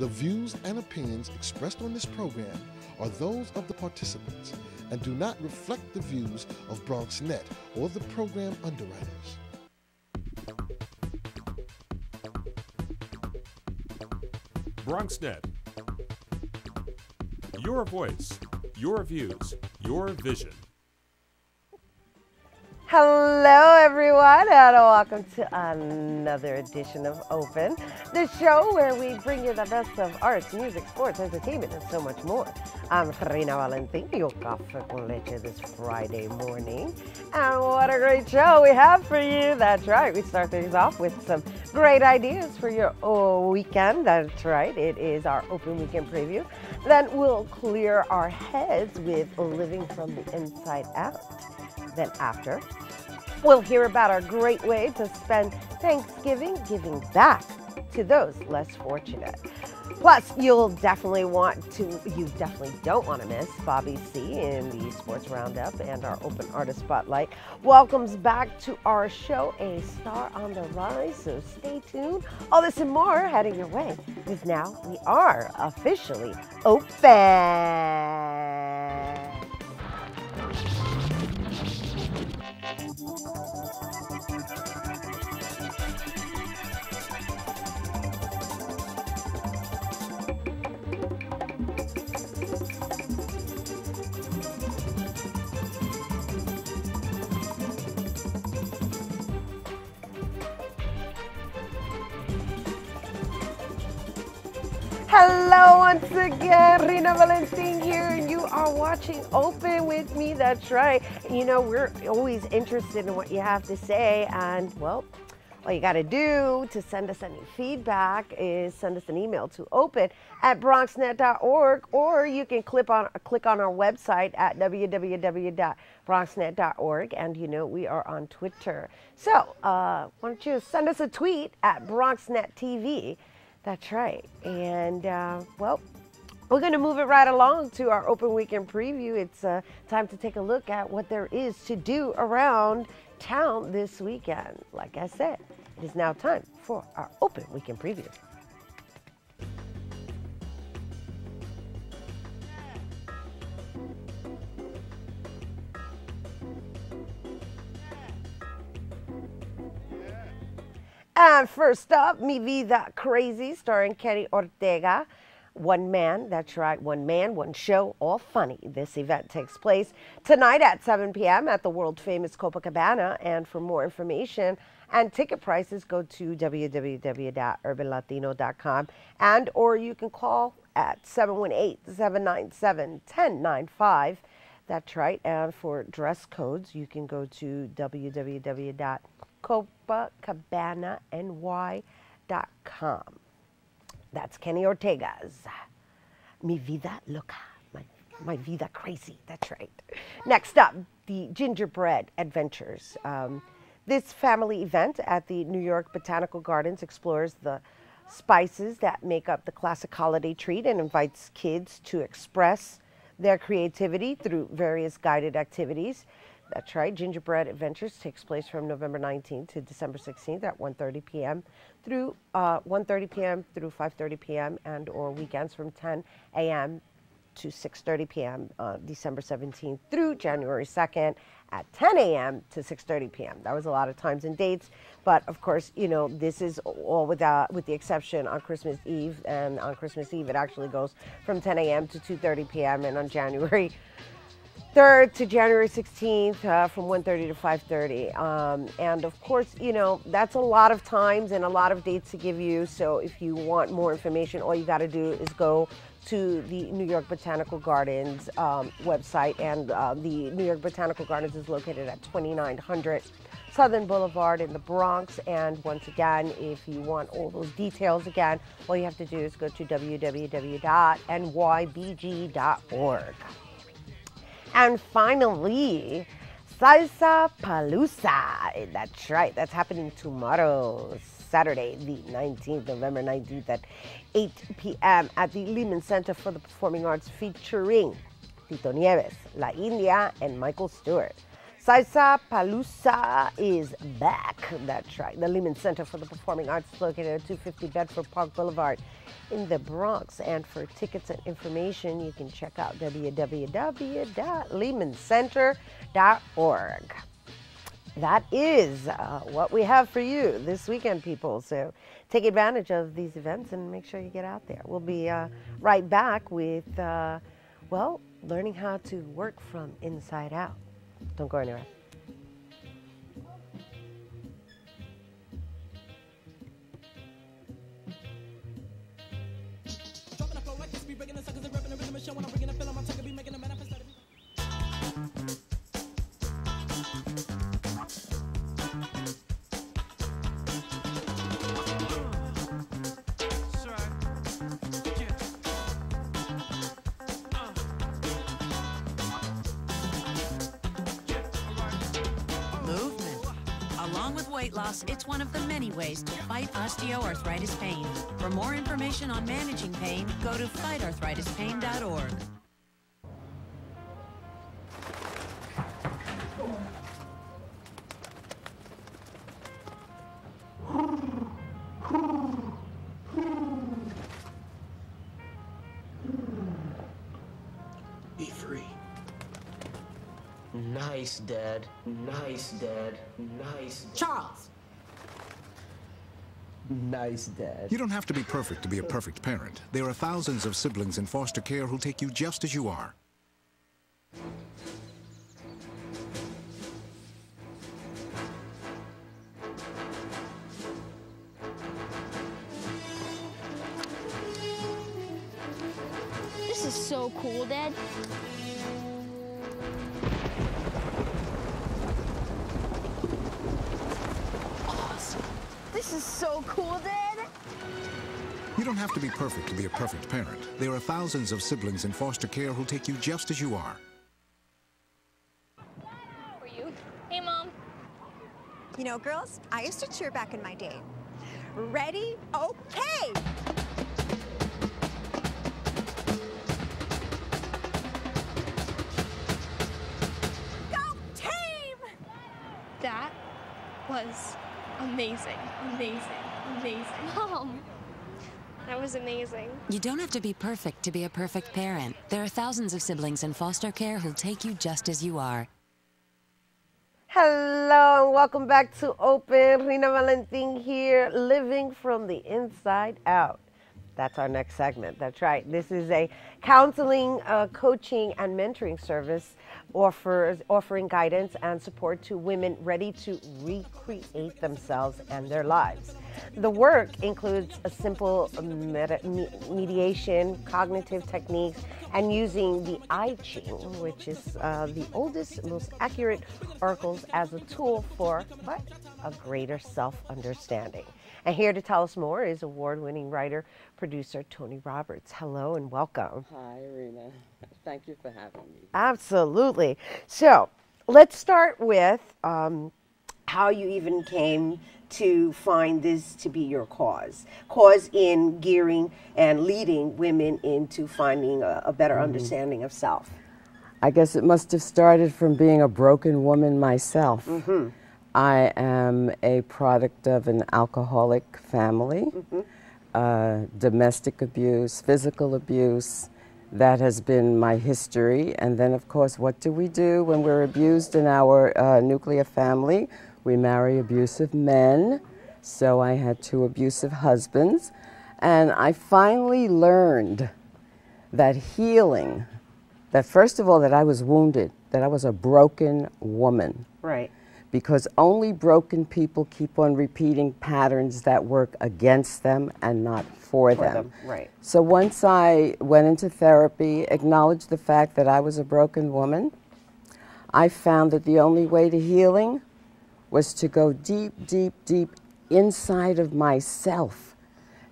The views and opinions expressed on this program are those of the participants and do not reflect the views of Bronxnet or the program underwriters. Bronxnet. Your voice, your views, your vision. Hello, everyone, and welcome to another edition of Open, the show where we bring you the best of arts, music, sports, entertainment, and so much more. I'm Rhina Valentin, your café con leche this Friday morning. And what a great show we have for you. That's right. We start things off with some great ideas for your weekend. That's right. It is our Open Weekend Preview. Then we'll clear our heads with Living from the Inside Out. Then after, we'll hear about our great way to spend Thanksgiving giving back to those less fortunate. Plus, you definitely don't want to miss Bobby C. in the Sports Roundup, and our Open Artist Spotlight welcomes back to our show a star on the rise, so stay tuned. All this and more heading your way, because now we are officially open. Hello once again, Rhina Valentin here, and you are watching Open with me. That's right. You know, we're always interested in what you have to say, and well, all you got to do to send us any feedback is send us an email to open@bronxnet.org, or you can click on our website at www.bronxnet.org, and you know we are on Twitter. So why don't you send us a tweet at BronxNetTV. That's right. And, well, we're going to move it right along to our Open Weekend Preview. It's time to take a look at what there is to do around town this weekend. Like I said, it is now time for our Open Weekend Preview. And first up, Mi Vida Crazy, starring Kenny Ortega. One man, that's right, one man, one show, all funny. This event takes place tonight at 7 p.m. at the world-famous Copacabana. And for more information and ticket prices, go to www.urbanlatino.com, and or you can call at 718-797-1095. That's right. And for dress codes, you can go to www.copacabana.ny.com. That's Kenny Ortega's Mi Vida Loca, my Vida Crazy. That's right. Next up, the Gingerbread Adventures. This family event at the New York Botanical Gardens explores the spices that make up the classic holiday treat and invites kids to express their creativity through various guided activities. That's right. Gingerbread Adventures takes place from November 19th to December 16th at 1:30 p.m. through 5:30 p.m. and or weekends from 10 a.m. to 6:30 p.m. December 17th through January 2nd at 10 a.m. to 6:30 p.m. That was a lot of times and dates, but of course, you know, this is all with the exception on Christmas Eve, and on Christmas Eve it actually goes from 10 a.m. to 2:30 p.m. and on January 3rd to January 16th from 1:30 to 5:30. And of course, you know, that's a lot of times and a lot of dates to give you. So if you want more information, all you got to do is go to the New York Botanical Gardens website. And the New York Botanical Gardens is located at 2900 Southern Boulevard in the Bronx. And once again, if you want all those details again, all you have to do is go to www.nybg.org. And finally, Salsa Palooza. That's right. That's happening tomorrow, Saturday, the 19th, November 19th at 8 p.m. at the Lehman Center for the Performing Arts, featuring Tito Nieves, La India, and Michael Stewart. Salsa Palooza is back. That's right. The Lehman Center for the Performing Arts is located at 250 Bedford Park Boulevard in the Bronx. And for tickets and information, you can check out www.lehmancenter.org. That is what we have for you this weekend, people. So take advantage of these events and make sure you get out there. We'll be right back with, well, learning how to work from inside out. Don't go anywhere. Weight loss, it's one of the many ways to fight osteoarthritis pain. For more information on managing pain, go to fightarthritispain.org. Be free. Nice, Dad. Nice, Dad. Nice, Dad. Charles! Nice, Dad. You don't have to be perfect to be a perfect parent. There are thousands of siblings in foster care who'll take you just as you are. This is so cool, Dad. This is so cool, Dad. You don't have to be perfect to be a perfect parent. There are thousands of siblings in foster care who'll take you just as you are. For you. Hey, Mom. You know, girls, I used to cheer back in my day. Ready? Okay! Go team! That was amazing, amazing, amazing. Mom, that was amazing. You don't have to be perfect to be a perfect parent. There are thousands of siblings in foster care who'll take you just as you are. Hello and welcome back to Open. Rhina Valentin here, living from the inside out. That's our next segment. That's right. This is a counseling, coaching, and mentoring service offering guidance and support to women ready to recreate themselves and their lives. The work includes a simple mediation, cognitive techniques, and using the I Ching, which is the oldest, most accurate oracles, as a tool for what? A greater self-understanding. And here to tell us more is award-winning writer, producer Toni Roberts. Hello and welcome. Hi, Rhina. Thank you for having me. Absolutely. So let's start with how you even came to find this to be your cause in gearing and leading women into finding a better understanding of self. I guess it must have started from being a broken woman myself. I am a product of an alcoholic family, domestic abuse, physical abuse. That has been my history. And then, of course, what do we do when we're abused in our nuclear family? We marry abusive men. So I had 2 abusive husbands. And I finally learned that healing, that first of all, that I was wounded, that I was a broken woman. Right. Because only broken people keep on repeating patterns that work against them and not for them. Right. So once I went into therapy, acknowledged the fact that I was a broken woman, I found that the only way to healing was to go deep, deep, deep inside of myself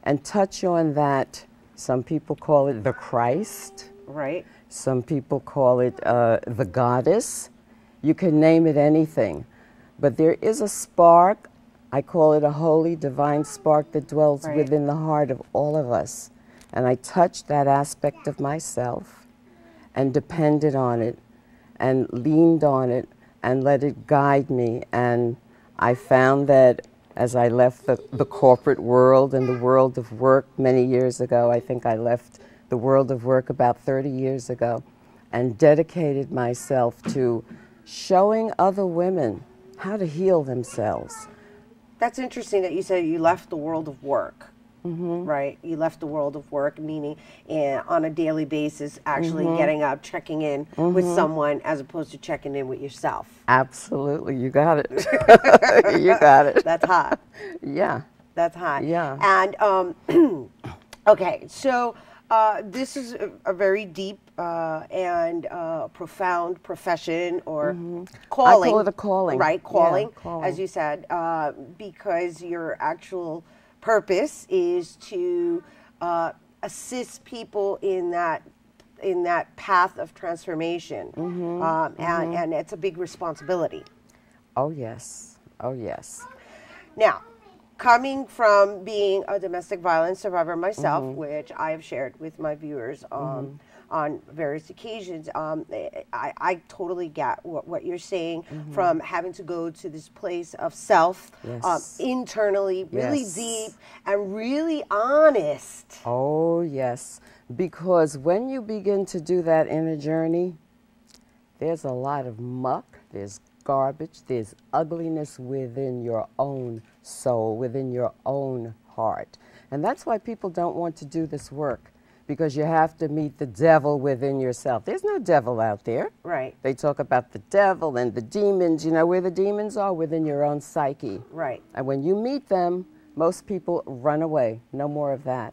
and touch on that. Some people call it the Christ. Right. Some people call it the goddess. You can name it anything. But there is a spark, I call it a holy divine spark that dwells within the heart of all of us. And I touched that aspect of myself and depended on it and leaned on it and let it guide me. And I found that as I left the corporate world and the world of work many years ago, I think I left the world of work about 30 years ago, and dedicated myself to showing other women how to heal themselves. That's interesting that you said you left the world of work. Right? You left the world of work, meaning on a daily basis, actually getting up, checking in with someone as opposed to checking in with yourself. Absolutely. You got it. You got it. That's hot. Yeah. That's hot. Yeah. And, okay, so this is a very deep and profound profession or calling. I call it a calling. Right, calling, yeah, calling. as you said, because your actual purpose is to assist people in that path of transformation, and it's a big responsibility. Oh yes, oh yes. Now, coming from being a domestic violence survivor myself, which I have shared with my viewers on various occasions, I totally get what you're saying, from having to go to this place of self, internally, really deep and really honest. Oh yes, because when you begin to do that inner journey, there's a lot of muck, there's garbage, there's ugliness within your own soul, within your own heart. And that's why people don't want to do this work, because you have to meet the devil within yourself. There's no devil out there. Right. They talk about the devil and the demons. You know where the demons are? Within your own psyche. Right. And when you meet them, most people run away. No more of that.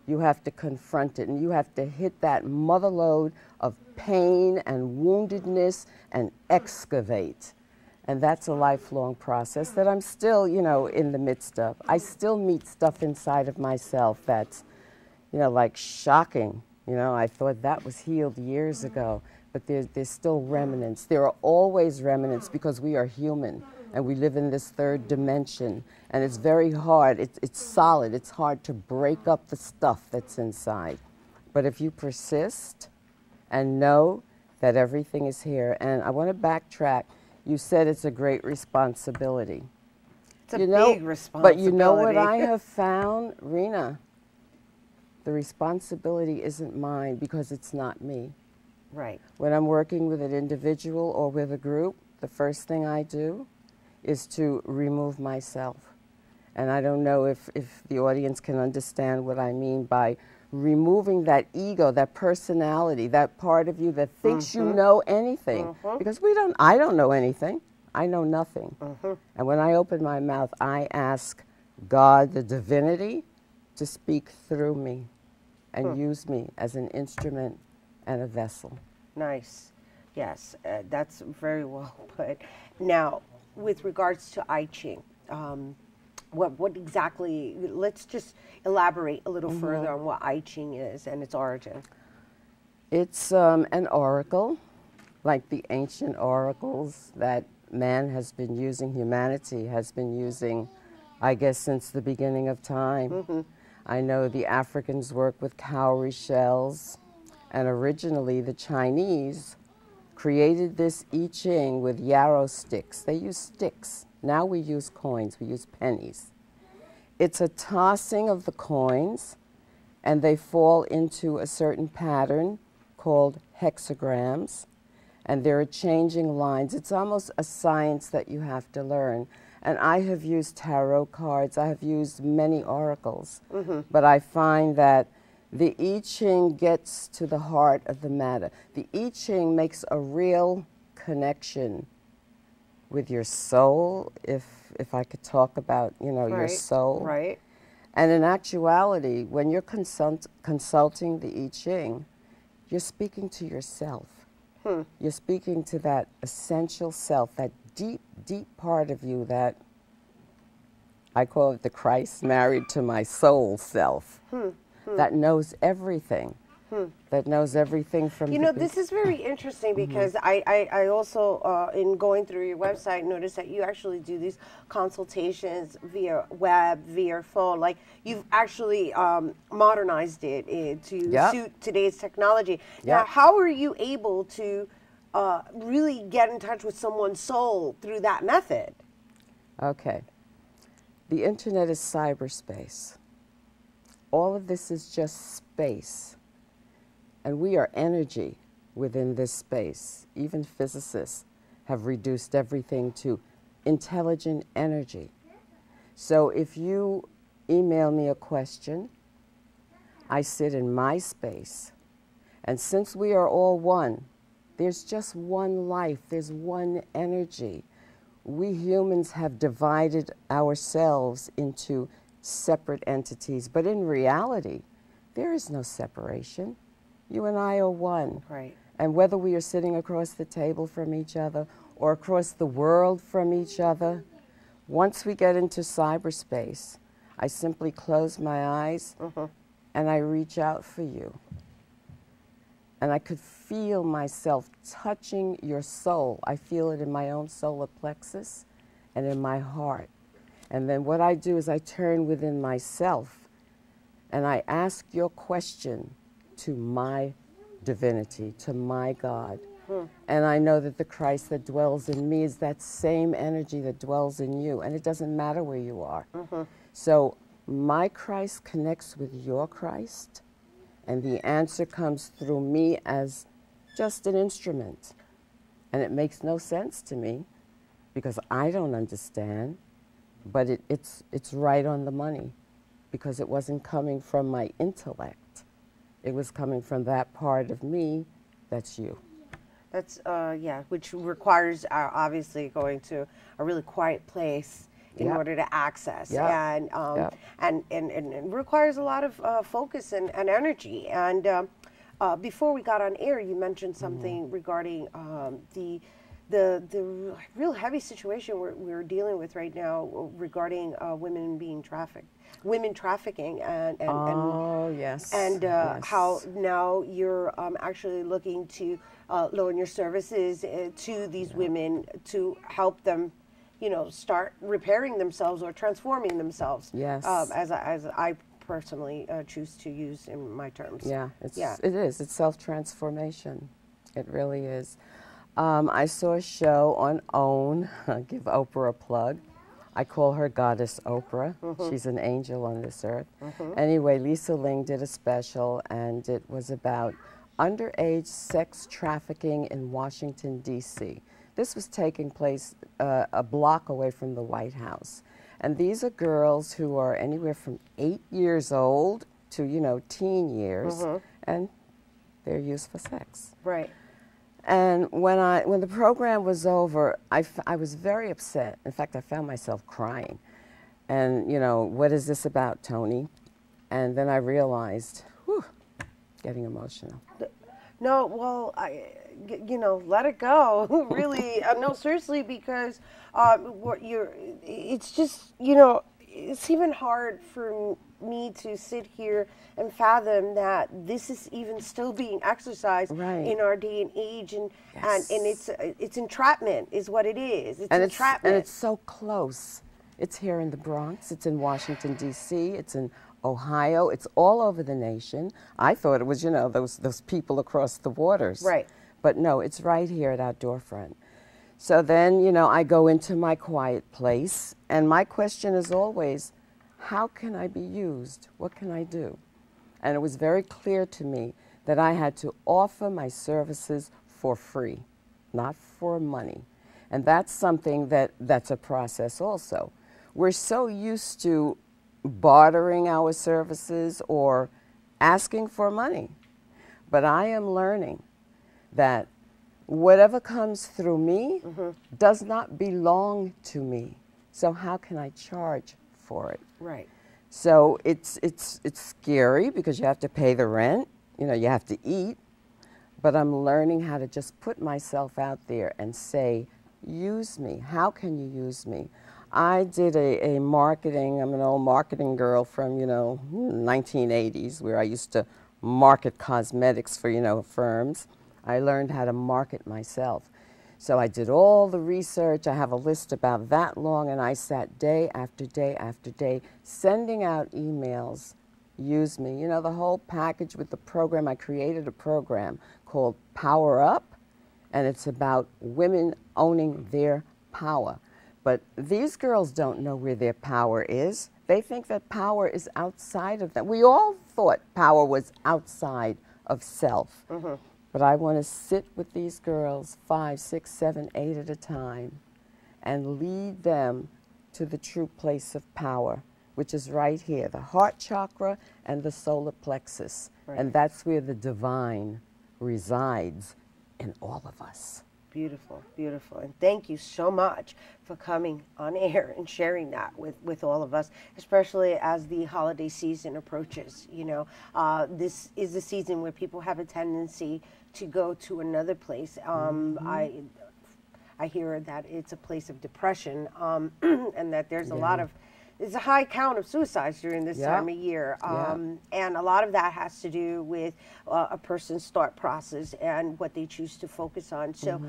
You have to confront it, and you have to hit that mother lode of pain and woundedness and excavate. And that's a lifelong process that I'm still, you know, in the midst of. I still meet stuff inside of myself that's, you know, like shocking. You know, I thought that was healed years ago, but there's still remnants. There are always remnants because we are human and we live in this third dimension, and it's very hard. It's solid. It's hard to break up the stuff that's inside. But if you persist and know that everything is here, and I want to backtrack. You said it's a great responsibility. It's a big responsibility. But you know what I have found, Rhina? The responsibility isn't mine because it's not me. Right. When I'm working with an individual or with a group, the first thing I do is to remove myself. And I don't know if the audience can understand what I mean by removing that ego, that personality, that part of you that thinks you know anything. Because I don't know anything. I know nothing. And when I open my mouth, I ask God, the divinity, to speak through me and use me as an instrument and a vessel. Nice. Yes, that's very well put. Now, with regards to I Ching, what exactly, let's just elaborate a little further on what I Ching is and its origin. It's an oracle, like the ancient oracles that man has been using, humanity has been using, I guess, since the beginning of time. I know the Africans work with cowrie shells, and originally the Chinese created this I Ching with yarrow sticks. They use sticks. Now we use coins, we use pennies. It's a tossing of the coins, and they fall into a certain pattern called hexagrams, and there are changing lines. It's almost a science that you have to learn. And I have used tarot cards, I have used many oracles, but I find that the I Ching gets to the heart of the matter. The I Ching makes a real connection with your soul, if I could talk about, you know, your soul. Right. And in actuality, when you're consulting the I Ching, you're speaking to yourself. You're speaking to that essential self, that deep, deep part of you that I call it the Christ married to my soul self, that knows everything. That knows everything from You know, this is very interesting because I also, in going through your website, noticed that you actually do these consultations via web, via phone. Like, you've actually modernized it to suit today's technology. Now, how are you able to really get in touch with someone's soul through that method? Okay. The internet is cyberspace. All of this is just space. And we are energy within this space. Even physicists have reduced everything to intelligent energy. So if you email me a question, I sit in my space. And since we are all one, there's just one life, there's one energy. We humans have divided ourselves into separate entities, but in reality, there is no separation. You and I are one. Right. And whether we are sitting across the table from each other or across the world from each other, once we get into cyberspace, I simply close my eyes and I reach out for you. And I could feel myself touching your soul. I feel it in my own solar plexus and in my heart. And then what I do is I turn within myself and I ask your question to my divinity, to my God. And I know that the Christ that dwells in me is that same energy that dwells in you. And it doesn't matter where you are. So my Christ connects with your Christ. And the answer comes through me as just an instrument. And it makes no sense to me because I don't understand, but it's right on the money because it wasn't coming from my intellect. It was coming from that part of me that's you. That's, yeah, which requires obviously going to a really quiet place in order to access, and requires a lot of focus and energy. And before we got on air, you mentioned something regarding the real heavy situation we're dealing with right now regarding women being trafficked, women trafficking, and yes, how now you're actually looking to loan your services to these women to help them, you know, start repairing themselves or transforming themselves. Yes. As I personally choose to use in my terms. Yeah, it is. It's self-transformation. It really is. I saw a show on OWN. I'll give Oprah a plug. I call her Goddess Oprah. She's an angel on this earth. Anyway, Lisa Ling did a special, and it was about underage sex trafficking in Washington, D.C. This was taking place a block away from the White House. And these are girls who are anywhere from 8 years old to, you know, teen years, and they're used for sex. Right. And when the program was over, I was very upset. In fact, I found myself crying. And, you know, what is this about, Toni? And then I realized, whew, getting emotional. No, well, you know, let it go. Really, no, seriously, because it's just, you know, it's even hard for me to sit here and fathom that this is even still being exercised in our day and age, and it's entrapment is what it is. It's entrapment, and it's so close. It's here in the Bronx. It's in Washington D.C. It's in Ohio. It's all over the nation. I thought it was, you know, those people across the waters. Right. But no, it's right here at our doorfront. So then, you know, I go into my quiet place, and my question is always, how can I be used? What can I do? And it was very clear to me that I had to offer my services for free, not for money. And that's something that's a process also. We're so used to bartering our services or asking for money. But I am learning that whatever comes through me does not belong to me. So how can I charge for it? Right. So it's scary because you have to pay the rent, you know, you have to eat, but I'm learning how to just put myself out there and say, use me. How can you use me? I did a marketing, I'm an old marketing girl from, you know, 1980s, where I used to market cosmetics for, you know, firms. I learned how to market myself. So I did all the research. I have a list about that long, and I sat day after day after day sending out emails, use me. You know, the whole package with the program. I created a program called Power Up, and it's about women owning their power. But these girls don't know where their power is. They think that power is outside of them. We all thought power was outside of self. But I want to sit with these girls 5, 6, 7, 8 at a time and lead them to the true place of power, which is right here, the heart chakra and the solar plexus. Right. And that's where the divine resides in all of us. Beautiful, beautiful. And thank you so much for coming on air and sharing that with all of us, especially as the holiday season approaches. You know, this is a season where people have a tendency to go to another place. I hear that it's a place of depression, and that there's a lot of, there's a high count of suicides during this time of year. And a lot of that has to do with a person's thought process and what they choose to focus on. So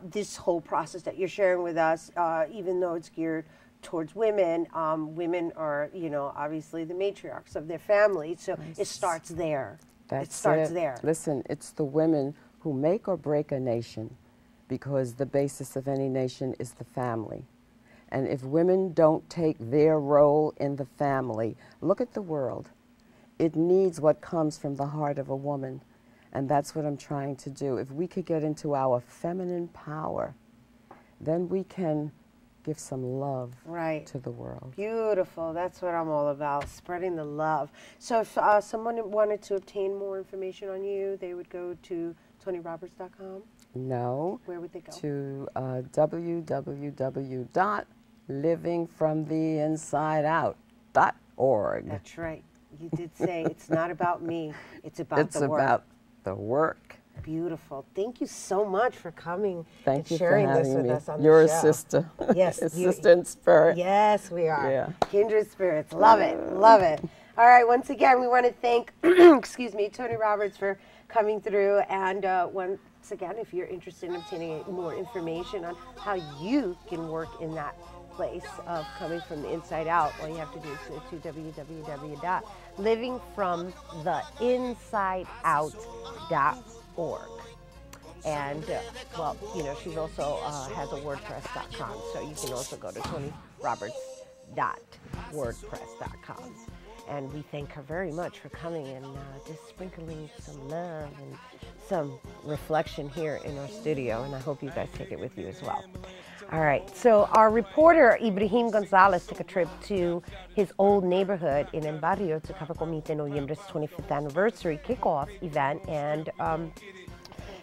this whole process that you're sharing with us, even though it's geared towards women, women are, you know, obviously the matriarchs of their family. So it starts there. It starts there. Listen, it's the women who make or break a nation, because the basis of any nation is the family. And if women don't take their role in the family, look at the world. It needs what comes from the heart of a woman. And that's what I'm trying to do. If we could get into our feminine power, then we can give some love to the world. Beautiful. That's what I'm all about, spreading the love. So if someone wanted to obtain more information on you, they would go to ToniRoberts.com? No. Where would they go? To www.livingfromtheinsideout.org. That's right. You did say it's not about me, it's about the work. It's about the work. Beautiful. Thank you so much for coming Thank and you sharing for this having with me. us on You're the show. a sister. Yes. A sister in spirit. Yes, we are. Yeah. Kindred spirits. Love it. Love it. All right. Once again, we want to thank, excuse me, Toni Roberts for coming through. And once again, if you're interested in obtaining more information on how you can work in that place of coming from the inside out, all you have to do is go to www.livingfromtheinsideout.org. And, well, you know, she's also has a WordPress.com, so you can also go to ToniRoberts.wordpress.com. And we thank her very much for coming and just sprinkling some love and some reflection here in our studio, and I hope you guys take it with you as well. All right, so our reporter, Ibrahim Gonzalez, took a trip to his old neighborhood in El Barrio to cover Comité Noviembre's 25th anniversary kickoff event. And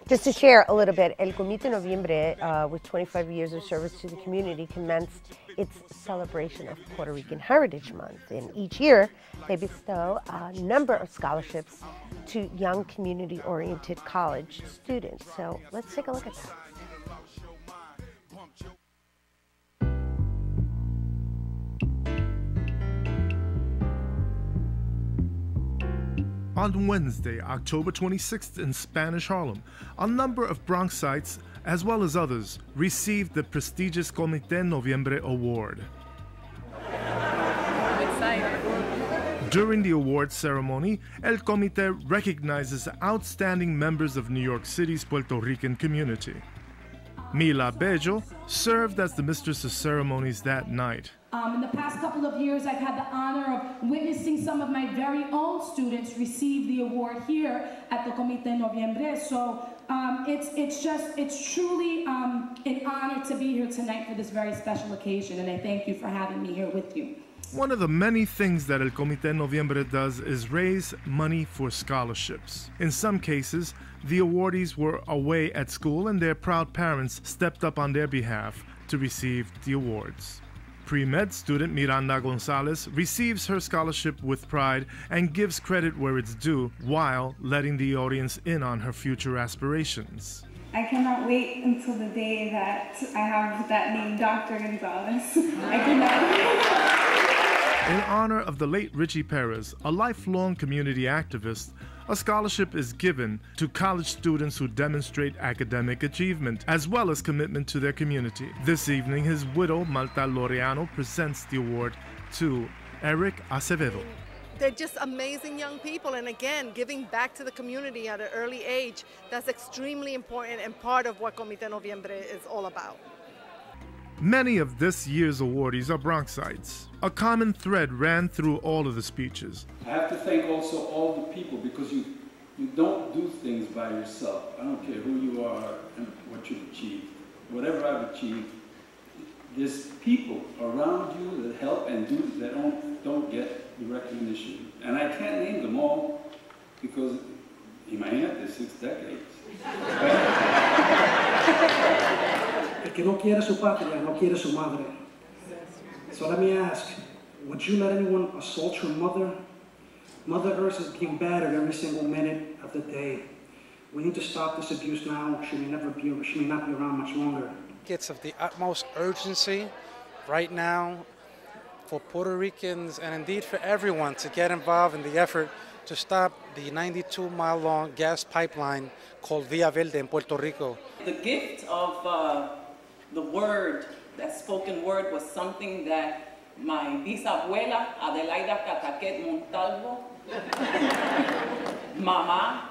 just to share a little bit, El Comité Noviembre, with 25 years of service to the community, commenced its celebration of Puerto Rican Heritage Month. And each year, they bestow a number of scholarships to young community-oriented college students. So let's take a look at that. On Wednesday, October 26th in Spanish Harlem, a number of Bronxites, as well as others, received the prestigious Comité Noviembre Award. I'm excited. During the award ceremony, El Comité recognizes outstanding members of New York City's Puerto Rican community. Mila Bello served as the mistress of ceremonies that night. In the past couple of years, I've had the honor of witnessing some of my very own students receive the award here at the Comité Noviembre. So it's truly an honor to be here tonight for this very special occasion, and I thank you for having me here with you. One of the many things that El Comité Noviembre does is raise money for scholarships. In some cases, the awardees were away at school and their proud parents stepped up on their behalf to receive the awards. Pre-med student Miranda Gonzalez receives her scholarship with pride and gives credit where it's due while letting the audience in on her future aspirations. I cannot wait until the day that I have that name, Dr. Gonzalez. I cannot. In honor of the late Richie Perez, a lifelong community activist, a scholarship is given to college students who demonstrate academic achievement as well as commitment to their community. This evening, his widow, Malta Laureano, presents the award to Eric Acevedo. they're just amazing young people. And again, giving back to the community at an early age, that's extremely important and part of what Comité Noviembre is all about. Many of this year's awardees are Bronxites. A common thread ran through all of the speeches. I have to thank also all the people, because you don't do things by yourself. I don't care who you are and what you've achieved. Whatever I've achieved, there's people around you that help and do that don't get the recognition. And I can't name them all because, imagínate, 6 decades. El que no quiere su patria no quiere su madre. So let me ask, would you let anyone assault your mother? Mother Earth is being battered every single minute of the day. We need to stop this abuse now. She may not be around much longer. It's of the utmost urgency right now for Puerto Ricans and indeed for everyone to get involved in the effort to stop the 92-mile-long gas pipeline called Via Verde in Puerto Rico. The gift of the word, that spoken word, was something that my bisabuela, Adelaida Cataquet Montalvo, Mama,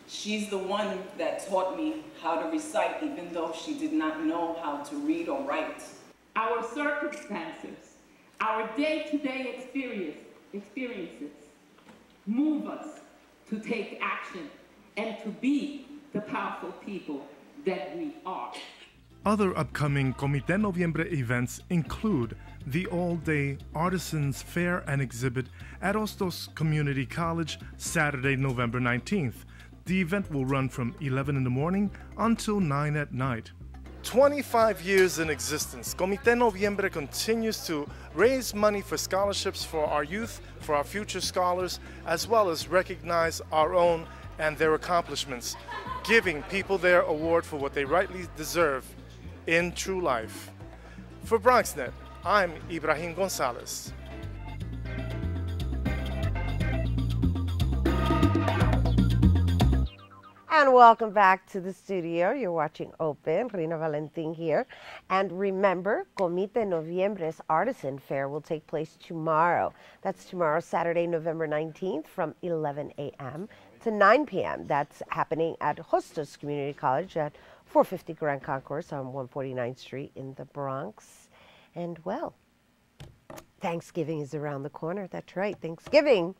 she's the one that taught me how to recite, even though she did not know how to read or write. Our circumstances, our day-to-day experiences move us to take action and to be the powerful people that we are. Other upcoming Comité Noviembre events include the all-day Artisans Fair and Exhibit at Hostos Community College, Saturday, November 19th. The event will run from 11 in the morning until 9 at night. 25 years in existence, Comité Noviembre continues to raise money for scholarships for our youth, for our future scholars, as well as recognize our own and their accomplishments, giving people their award for what they rightly deserve in true life. For Bronxnet, I'm Ibrahim Gonzalez. And welcome back to the studio. You're watching Open. Rhina Valentin here. And remember, Comité Noviembre's Artisan Fair will take place tomorrow. That's tomorrow, Saturday, November 19th from 11 a.m. to 9 p.m. That's happening at Hostos Community College at 450 Grand Concourse on 149th Street in the Bronx. And well, Thanksgiving is around the corner. That's right. Thanksgiving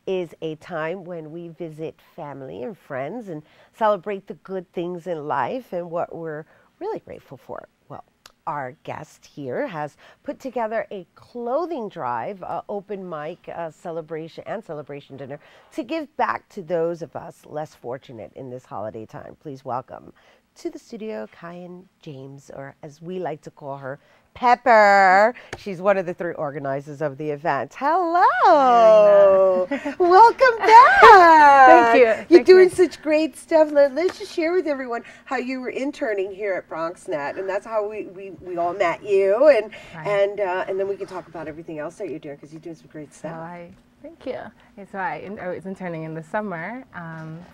is a time when we visit family and friends and celebrate the good things in life and what we're really grateful for. Well, our guest here has put together a clothing drive, open mic celebration dinner to give back to those of us less fortunate in this holiday time. Please welcome to the studio Kyan James, or as we like to call her, Pepper. She's one of the 3 organizers of the event. Hello. Welcome back. Thank you. You're doing such great stuff. Let's just share with everyone how you were interning here at Bronxnet, and that's how we all met you, and then we can talk about everything else that you're doing, because you're doing some great stuff. Thank you. So I was interning in the summer.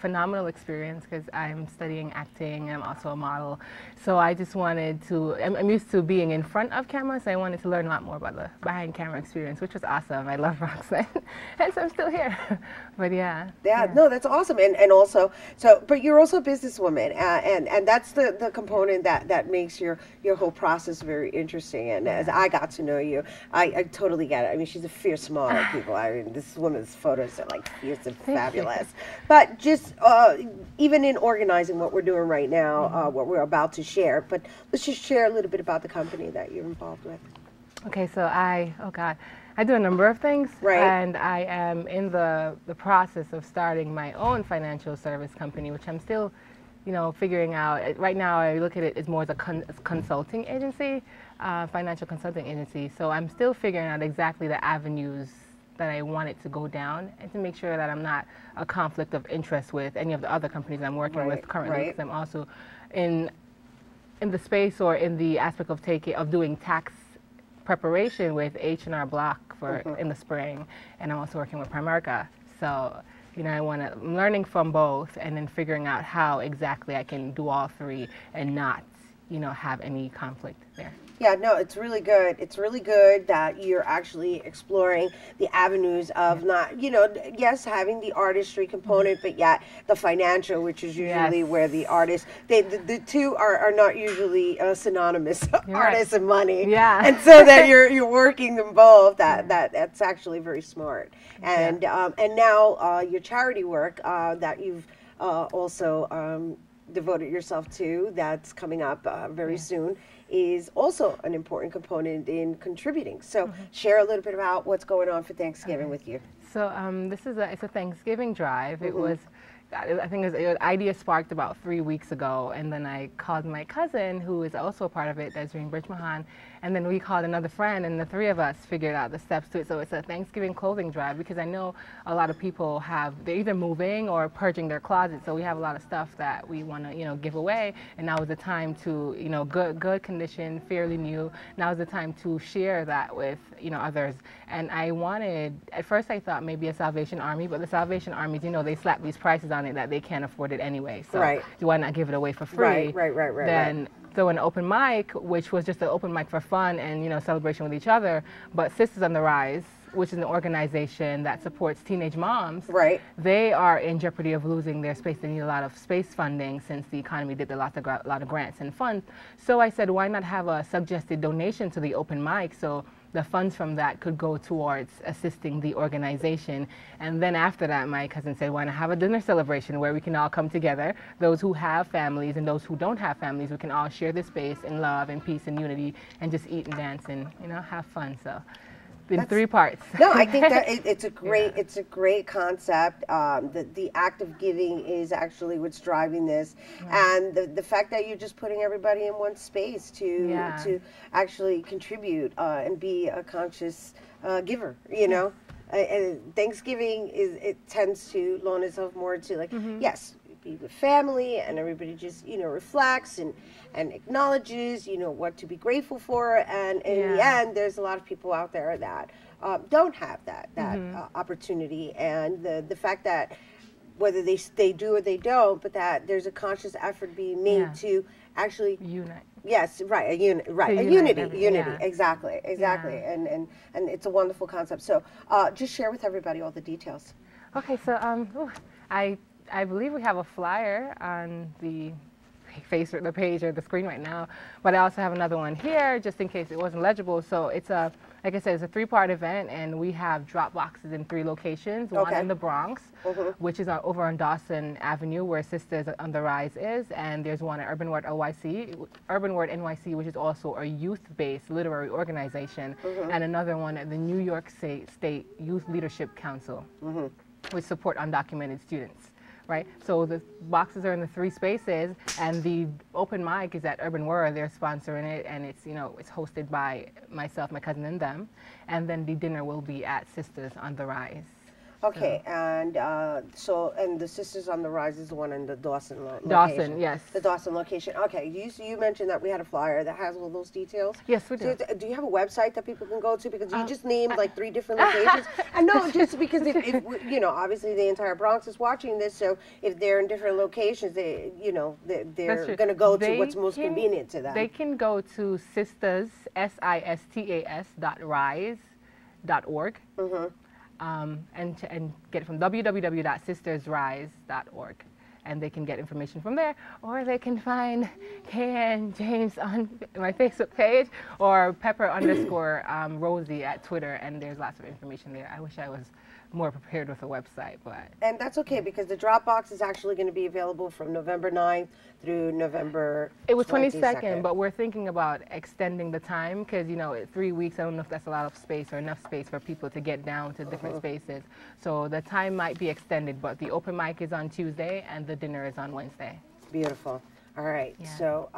Phenomenal experience, because I'm studying acting and I'm also a model. So I just wanted to, I'm used to being in front of camera, so I wanted to learn a lot more about the behind camera experience, which was awesome. I love Bronxnet, and so I'm still here. But yeah. No, that's awesome. And also, but you're also a businesswoman, and that's the component that makes your whole process very interesting. And as I got to know you, I totally get it. I mean, she's a fierce model, people. I mean, this woman's photos are like fierce and fabulous. But just even in organizing what we're doing right now, what we're about to share, but let's just share a little bit about the company that you're involved with. Okay, so I do a number of things, and I am in the process of starting my own financial service company, which I'm still, figuring out. Right now, I look at it as more as a consulting agency, financial consulting agency. So I'm still figuring out exactly the avenues that I want it to go down, and to make sure that I'm not a conflict of interest with any of the other companies I'm working with currently, because I'm also in the space or in the aspect of doing tax preparation with H&R Block in the spring, and I'm also working with Primerica. So, I'm learning from both, and then figuring out how exactly I can do all 3 and not, have any conflict there. Yeah, no, it's really good. It's really good that you're actually exploring the avenues of not, yes, having the artistry component, but yet the financial, which is usually where the artists, the two are not usually synonymous, artists and money. Yeah. And so that you're working them both. That's actually very smart. And and now your charity work that you've also devoted yourself to, that's coming up very soon, is also an important component in contributing. So share a little bit about what's going on for Thanksgiving with you. So it's a Thanksgiving drive. It was, I think an idea sparked about 3 weeks ago, and then I called my cousin, who is also a part of it, Desiree Bridgmahan, and then we called another friend, and the three of us figured out the steps to it. So it's a Thanksgiving clothing drive, because I know a lot of people they're either moving or purging their closet, so we have a lot of stuff that we want to, give away, and now is the time to, good condition, fairly new. Now is the time to share that with, others. And I wanted, at first I thought maybe a Salvation Army, but the Salvation Armies, they slap these prices on it that they can't afford it anyway. So why not give it away for free? Right. Then throw an open mic, which was just an open mic for fun and, celebration with each other. But Sisters on the Rise, which is an organization that supports teenage moms, they are in jeopardy of losing their space. They need a lot of space funding since the economy did a lot of grants and funds. So I said, why not have a suggested donation to the open mic? So the funds from that could go towards assisting the organization. And then after that, my cousin said, why not have a dinner celebration where we can all come together, those who have families and those who don't have families, we can all share this space in love and peace and unity and just eat and dance and, have fun. So in 3 parts. No, I think that it's a great concept. The act of giving is actually what's driving this, and the fact that you're just putting everybody in one space to actually contribute and be a conscious giver. And Thanksgiving it tends to loan itself more to yes, be with family and everybody just reflects and acknowledges what to be grateful for, and in the end there's a lot of people out there that don't have that opportunity, and the fact that whether they do or they don't, but that there's a conscious effort being made to actually unite. Yes, right, a unity, exactly, and it's a wonderful concept. So just share with everybody all the details. Okay, so I believe we have a flyer on the page or the screen right now, but I also have another one here just in case it wasn't legible. So it's like I said, it's a 3-part event, and we have drop boxes in 3 locations. One in the Bronx, which is over on Dawson Avenue, where Sisters on the Rise is, and there's one at Urban Word NYC, which is also a youth-based literary organization, and another one at the New York State Youth Leadership Council, which support undocumented students. Right, so the boxes are in the 3 spaces, and the open mic is at Urban Word. They're sponsoring it, and it's it's hosted by myself, my cousin, and them. And then the dinner will be at Sisters on the Rise. Okay, and and the Sisters on the Rise is the one in the Dawson location. Dawson, yes. The Dawson location. Okay, you mentioned that we had a flyer that has all those details. Yes, we do. Do you have a website that people can go to? Because you just named like 3 different locations. I know, just because if obviously the entire Bronx is watching this, so if they're in different locations, they're going to go to what's most convenient to them. They can go to sistas, sistas.rise.org. And get it from www.sistersrise.org, and they can get information from there, or they can find K.N. James on my Facebook page, or Pepper_Rosie at Twitter, and there's lots of information there. I wish I was more prepared with a website, but... And that's okay, because the Dropbox is actually going to be available from November 9th through November 22nd. It was 22nd, but we're thinking about extending the time, because, 3 weeks, I don't know if that's a lot of space or enough space for people to get down to different spaces. So the time might be extended, but the open mic is on Tuesday, and the dinner is on Wednesday. Beautiful. All right. Yeah. So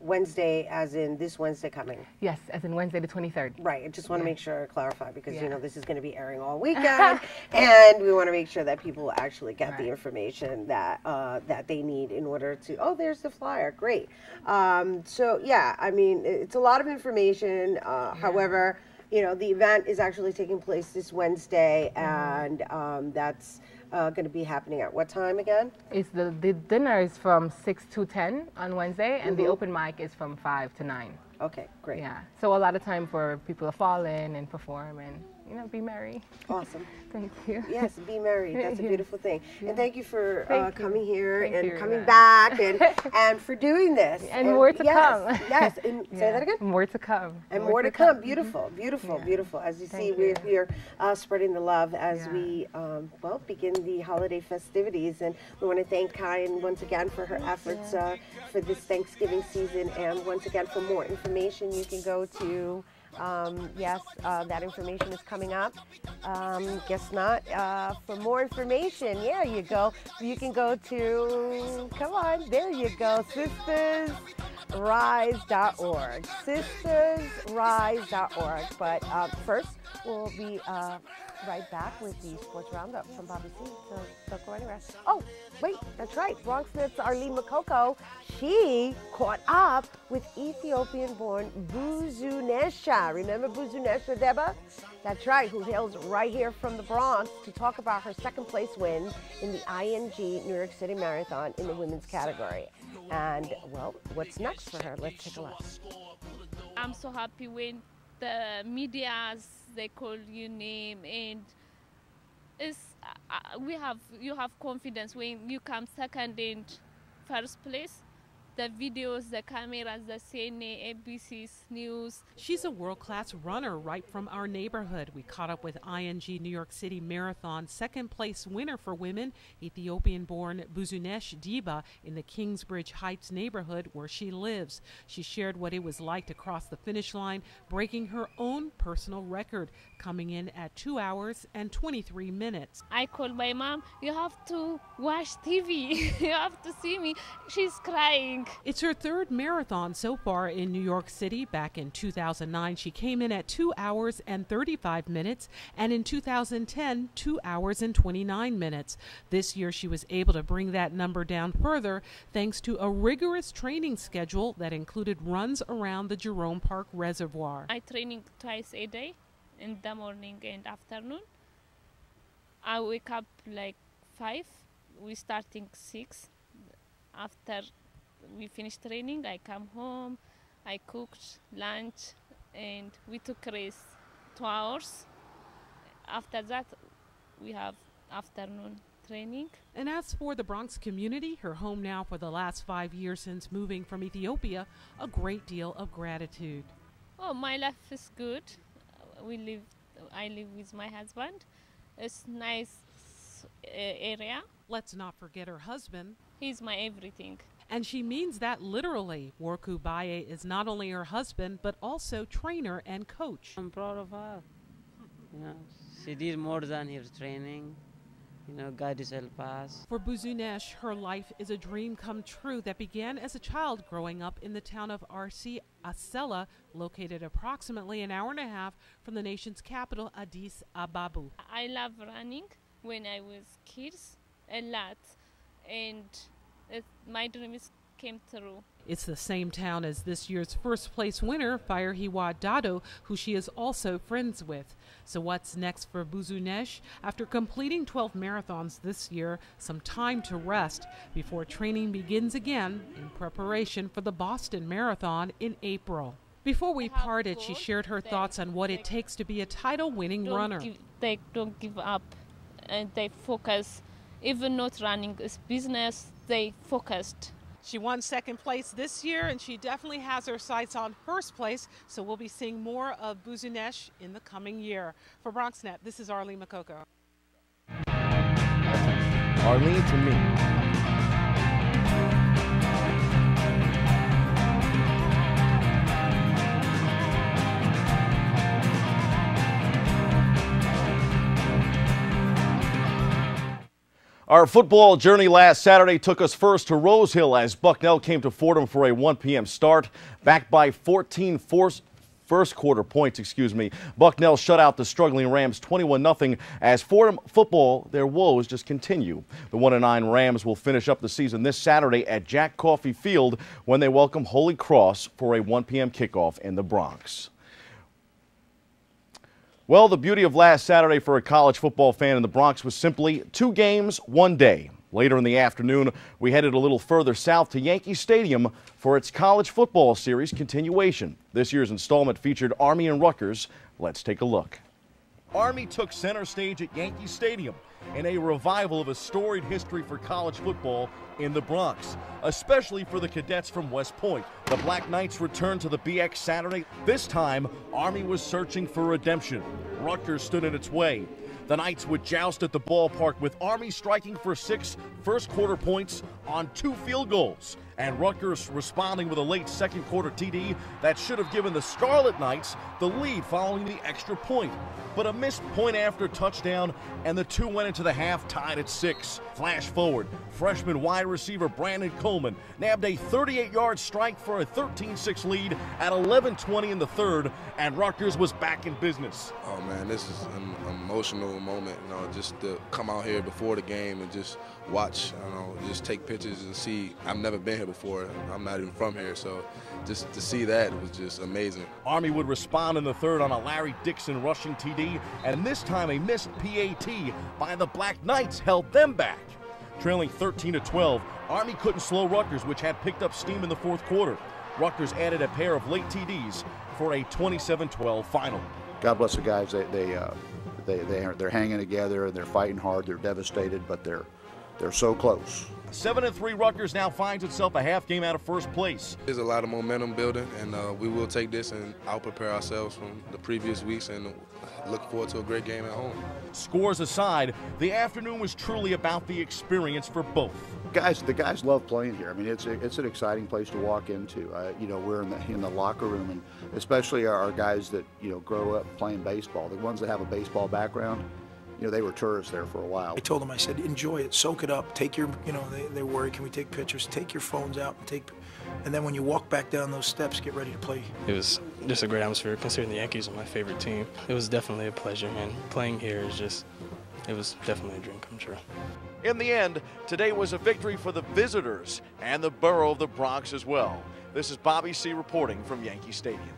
Wednesday, as in this Wednesday coming? Yes, as in Wednesday the 23rd. Right. I just want to make sure, clarify, because, this is going to be airing all weekend, and we want to make sure that people actually get the information that that they need in order to, there's the flyer. Great. So, yeah, I mean, it's a lot of information. However, the event is actually taking place this Wednesday, and that's going to be happening at what time again? It's the dinner is from 6 to 10 on Wednesday, and the open mic is from 5 to 9. Okay, great. Yeah. So a lot of time for people to fall in and perform and, you know, be merry. Awesome. Thank you. Yes, be married. That's a beautiful thing. Yeah. And thank you for coming here Thank and you, coming yeah. back and for doing this. And more to come. Yes, and say that again? More to come. And more to come. Beautiful, beautiful, beautiful. As you see, Thank we're you. here spreading the love as we, well, begin the holiday festivities. And we want to thank Kyan once again for her efforts for this Thanksgiving season. And once again, for more information, you can go to, that information is coming up. Guess not. For more information, you go. You can go to, come on, there you go, sistersrise.org. Sistersrise.org. But first, we'll be right back with the Sports Roundup from Bobby C. So don't go anywhere. Oh, wait, that's right. Bronxnet's Arlene Makoko, she caught up with Ethiopian-born Buzunesha. Remember Buzunesha, Deba? That's right, who hails right here from the Bronx to talk about her second-place win in the ING New York City Marathon in the women's category. And, well, what's next for her? Let's take a look. I'm so happy when the medias, they call you name, and it's, you have confidence when you come second and first place. The videos, the cameras, the CNN, ABC's news. She's a world-class runner right from our neighborhood. We caught up with ING New York City Marathon second-place winner for women, Ethiopian-born Buzunesh Diba, in the Kingsbridge Heights neighborhood where she lives. She shared what it was like to cross the finish line, breaking her own personal record, coming in at 2 hours and 23 minutes. I called my mom, you have to watch TV. You have to see me. She's crying. It's her third marathon so far in New York City. Back in 2009, she came in at 2 hours and 35 minutes, and in 2010, 2 hours and 29 minutes. This year, she was able to bring that number down further thanks to a rigorous training schedule that included runs around the Jerome Park Reservoir. I training twice a day, in the morning and afternoon. I wake up like 5. We starting 6. After we finished training, I come home, I cooked lunch, and we took a race 2 hours. After that, we have afternoon training. And as for the Bronx community, her home now for the last 5 years since moving from Ethiopia, a great deal of gratitude. Oh, my life is good. I live with my husband. It's nice area. Let's not forget her husband. He's my everything. And she means that literally. Worku Baye is not only her husband, but also trainer and coach. I'm proud of her. You know, she did more than her training. You know, God is help us. For Buzunesh, her life is a dream come true that began as a child growing up in the town of Arsi Asela, located approximately an hour and a half from the nation's capital, Addis Ababa. I love running when I was kids a lot, and my dreams came true. It's the same town as this year's first place winner, Firehiwa Dado, who she is also friends with. So what's next for Buzunesh? After completing 12 marathons this year, some time to rest before training begins again in preparation for the Boston Marathon in April. Before we parted, she shared her thoughts on what it takes to be a title-winning runner. They don't give up, and they focus. Even not running is business, they focused. She won second place this year, and she definitely has her sights on first place, so we'll be seeing more of Buzunesh in the coming year. For Bronxnet, this is Arlene Makoko. Arlene to me. Our football journey last Saturday took us first to Rose Hill as Bucknell came to Fordham for a 1 p.m. start. Backed by 14 first quarter points, Bucknell shut out the struggling Rams 21-0 as Fordham football, their woes just continue. The 1-9 Rams will finish up the season this Saturday at Jack Coffey Field when they welcome Holy Cross for a 1 p.m. kickoff in the Bronx. Well, the beauty of last Saturday for a college football fan in the Bronx was simply 2 games, 1 day. Later in the afternoon, we headed a little further south to Yankee Stadium for its college football series continuation. This year's installment featured Army and Rutgers. Let's take a look. Army took center stage at Yankee Stadium in a revival of a storied history for college football in the Bronx, especially for the cadets from West Point. The Black Knights returned to the BX Saturday. This time, Army was searching for redemption. Rutgers stood in its way. The Knights would joust at the ballpark, with Army striking for 6 first-quarter points on 2 field goals, and Rutgers responding with a late second-quarter TD that should have given the Scarlet Knights the lead following the extra point. But a missed point-after touchdown, and the two went into the half tied at 6. Flash forward, freshman wide receiver Brandon Coleman nabbed a 38-yard strike for a 13-6 lead at 11:20 in the third, and Rutgers was back in business. Oh man, this is an emotional moment, you know, just to come out here before the game and just watch, you know, just take pictures and see. I've never been here before. I'm not even from here, so just to see that was just amazing. Army would respond in the third on a Larry Dixon rushing TD, and this time a missed PAT by the Black Knights held them back. Trailing 13-12, Army couldn't slow Rutgers, which had picked up steam in the fourth quarter. Rutgers added a pair of late TDs for a 27-12 final. God bless the guys. They're hanging together and they're fighting hard. They're devastated, but they're so close. 7-3 Rutgers now finds itself a half game out of first place. There's a lot of momentum building, and we will take this and out-prepare ourselves from the previous weeks and look forward to a great game at home. Scores aside, the afternoon was truly about the experience for both. The guys love playing here. I mean, it's an exciting place to walk into. You know, we're in the locker room, and especially our guys that, you know, grow up playing baseball, the ones that have a baseball background. You know, they were tourists there for a while. I told them, I said, enjoy it, soak it up, take your, you know, they worry, can we take pictures? Take your phones out and then when you walk back down those steps, get ready to play. It was just a great atmosphere, considering the Yankees are my favorite team. It was definitely a pleasure, and playing here is just, it was definitely a dream come true. In the end, today was a victory for the visitors and the borough of the Bronx as well. This is Bobby C. reporting from Yankee Stadium.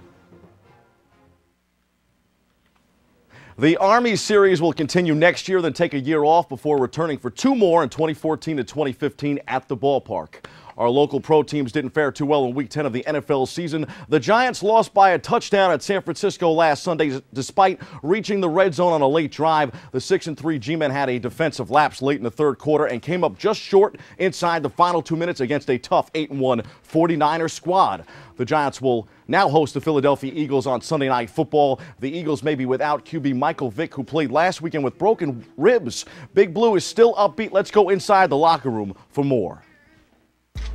The Army series will continue next year, then take a year off before returning for 2 more in 2014 to 2015 at the ballpark. Our local pro teams didn't fare too well in Week 10 of the NFL season. The Giants lost by a touchdown at San Francisco last Sunday despite reaching the red zone on a late drive. The 6-3 G-men had a defensive lapse late in the third quarter and came up just short inside the final 2 minutes against a tough 8-1 49er squad. The Giants will now host the Philadelphia Eagles on Sunday Night Football. The Eagles may be without QB Michael Vick, who played last weekend with broken ribs. Big Blue is still upbeat. Let's go inside the locker room for more.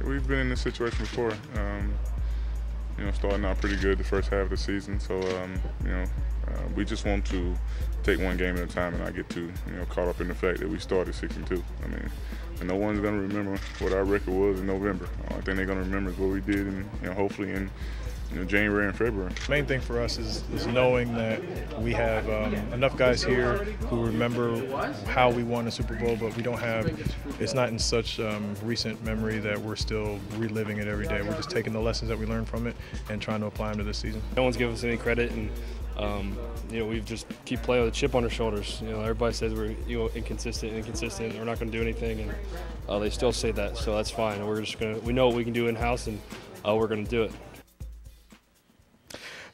We've been in this situation before, you know, starting out pretty good the first half of the season. So, you know, we just want to take one game at a time and not get too, you know, caught up in the fact that we started 6-2. I mean, and no one's going to remember what our record was in November. All I think they're going to remember is what we did, and, you know, hopefully in, you know, January and February. The main thing for us is knowing that we have enough guys here who remember how we won the Super Bowl, but we don't have, it's not in such recent memory that we're still reliving it every day. We're just taking the lessons that we learned from it and trying to apply them to this season. No one's giving us any credit, and you know, we just keep playing with a chip on our shoulders. You know, everybody says we're, you know, inconsistent, we're not going to do anything, and they still say that, so that's fine. We're just going to, we know what we can do in-house, and we're going to do it.